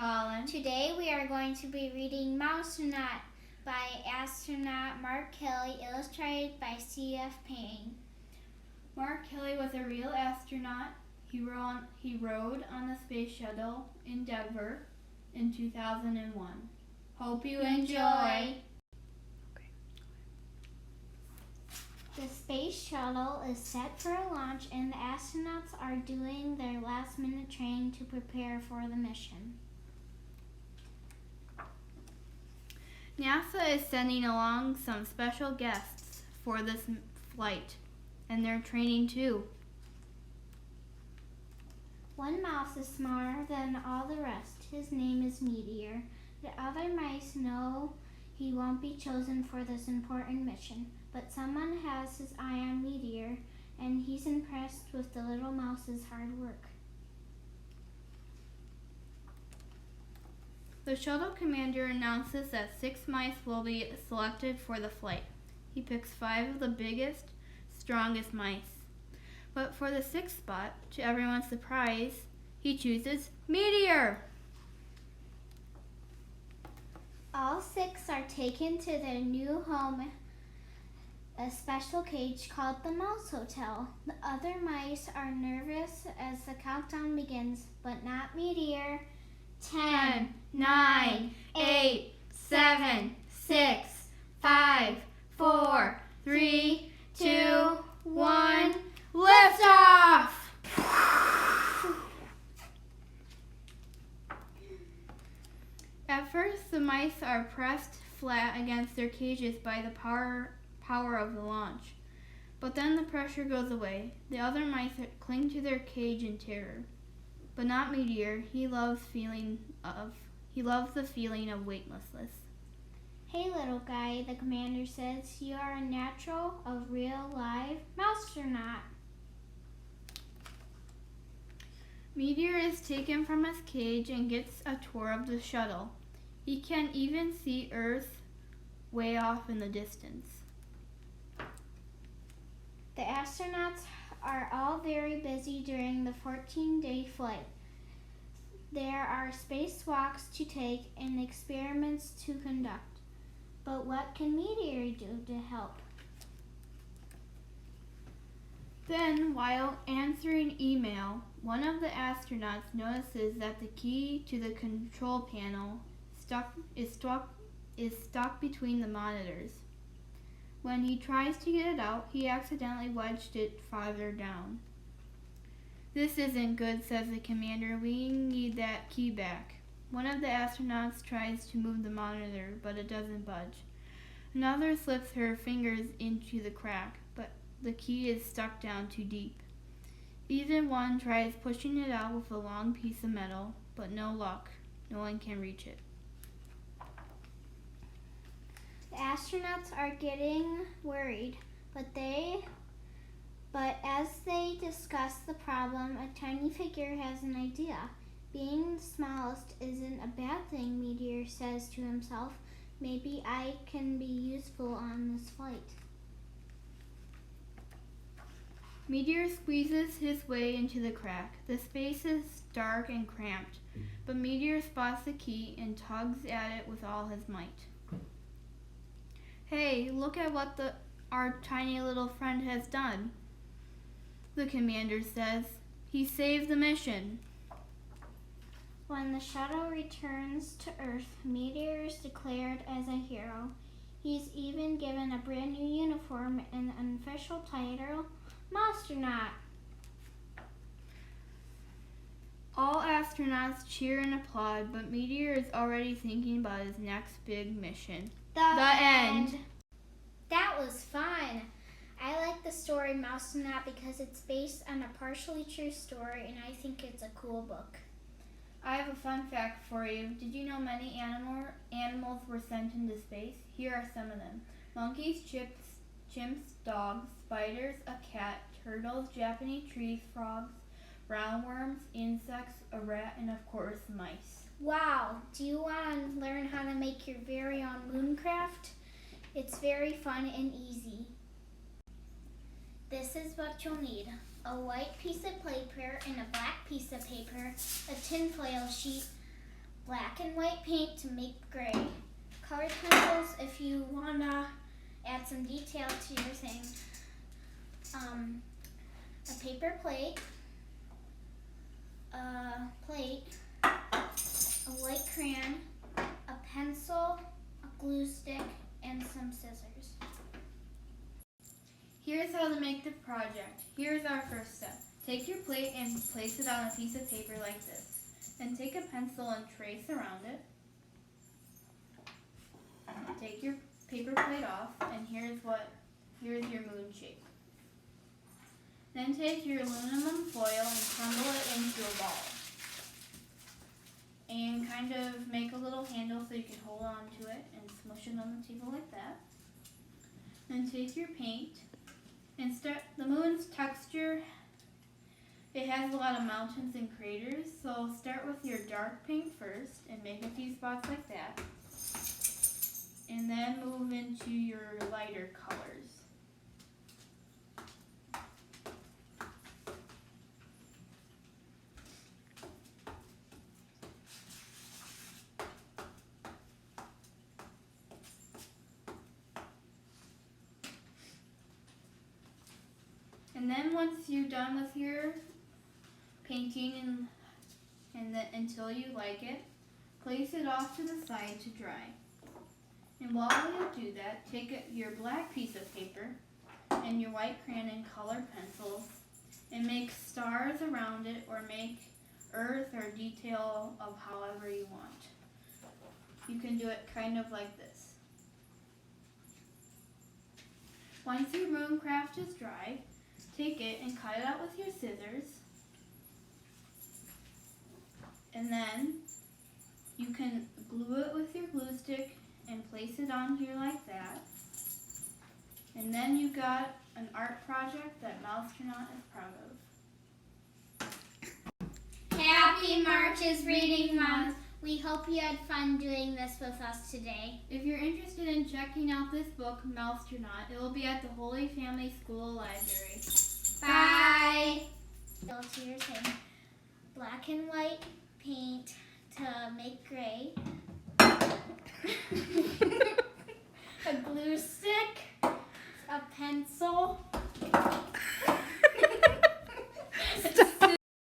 Colin. Today we are going to be reading Mousetronaut by astronaut Mark Kelly, illustrated by C.F. Payne. Mark Kelly was a real astronaut. He rode on the space shuttle Endeavour in 2001. Hope you enjoy. The space shuttle is set for a launch and the astronauts are doing their last-minute training to prepare for the mission. NASA is sending along some special guests for this flight, and they're training too. One mouse is smaller than all the rest. His name is Meteor. The other mice know he won't be chosen for this important mission, but someone has his eye on Meteor, and he's impressed with the little mouse's hard work. The shuttle commander announces that 6 mice will be selected for the flight. He picks 5 of the biggest, strongest mice. But for the 6th spot, to everyone's surprise, he chooses Meteor! All 6 are taken to their new home, a special cage called the Mouse Hotel. The other mice are nervous as the countdown begins, but not Meteor. 10, 9, 8, 7, 6, 5, 4, 3, 2, 1, lift off! At first, the mice are pressed flat against their cages by the power of the launch. But then the pressure goes away. The other mice cling to their cage in terror. But not Meteor. He loves the feeling of weightlessness. Hey little guy, the commander says, you are a natural, a real live mousetronaut. Meteor is taken from his cage and gets a tour of the shuttle. He can even see Earth way off in the distance. The astronauts are all very busy during the 14-day flight. There are spacewalks to take and experiments to conduct. But what can Meteor do to help? Then, while answering email, one of the astronauts notices that the key to the control panel is stuck between the monitors. When he tries to get it out, he accidentally wedged it farther down. This isn't good, says the commander. We need that key back. One of the astronauts tries to move the monitor, but it doesn't budge. Another slips her fingers into the crack, but the key is stuck down too deep. Even one tries pushing it out with a long piece of metal, but no luck. No one can reach it. The astronauts are getting worried, but as they discuss the problem, a tiny figure has an idea. Being the smallest isn't a bad thing, Meteor says to himself. Maybe I can be useful on this flight. Meteor squeezes his way into the crack. The space is dark and cramped, but Meteor spots the key and tugs at it with all his might. Hey, look at what our tiny little friend has done, the commander says. He saved the mission. When the shuttle returns to Earth, Meteor is declared as a hero. He's even given a brand new uniform and an official title, Mousetronaut. All astronauts cheer and applaud, but Meteor is already thinking about his next big mission. The end. That was fun. I like the story Mousetronaut because it's based on a partially true story, and I think it's a cool book. I have a fun fact for you. Did you know many animals were sent into space? Here are some of them. Monkeys, chimps, dogs, spiders, a cat, turtles, Japanese trees, frogs, roundworms, insects, a rat, and of course mice. Wow, do you want to learn how to make your very own mooncraft? It's very fun and easy. This is what you'll need. A white piece of paper and a black piece of paper, a tinfoil sheet, black and white paint to make gray, colored pencils if you wanna add some detail to your thing, a paper plate, a white crayon, a pencil, a glue stick, and some scissors. Here's how to make the project. Here's our first step. Take your plate and place it on a piece of paper like this. Then take a pencil and trace around it. Take your paper plate off, and here's your moon shape. Then take your aluminum foil and crumble it into a ball. And kind of make a little handle so you can hold on to it and smush it on the table like that. Then take your paint and start the moon's texture. It has a lot of mountains and craters, so start with your dark paint first and make a few spots like that. And then move into your lighter colors. And then once you're done with your painting until you like it, place it off to the side to dry. And while you do that, take your black piece of paper and your white crayon and colored pencils and make stars around it, or make earth or detail of however you want. You can do it kind of like this. Once your moon craft is dry, take it and cut it out with your scissors. And then you can glue it with your glue stick and place it on here like that. And then you got an art project that Mousetronaut is proud of. Happy March's Reading Month! We hope you had fun doing this with us today. If you're interested in checking out this book, Mousetronaut, it will be at the Holy Family School Library. Bye! So here's thing. Black and white paint to make gray. A glue stick, a pencil,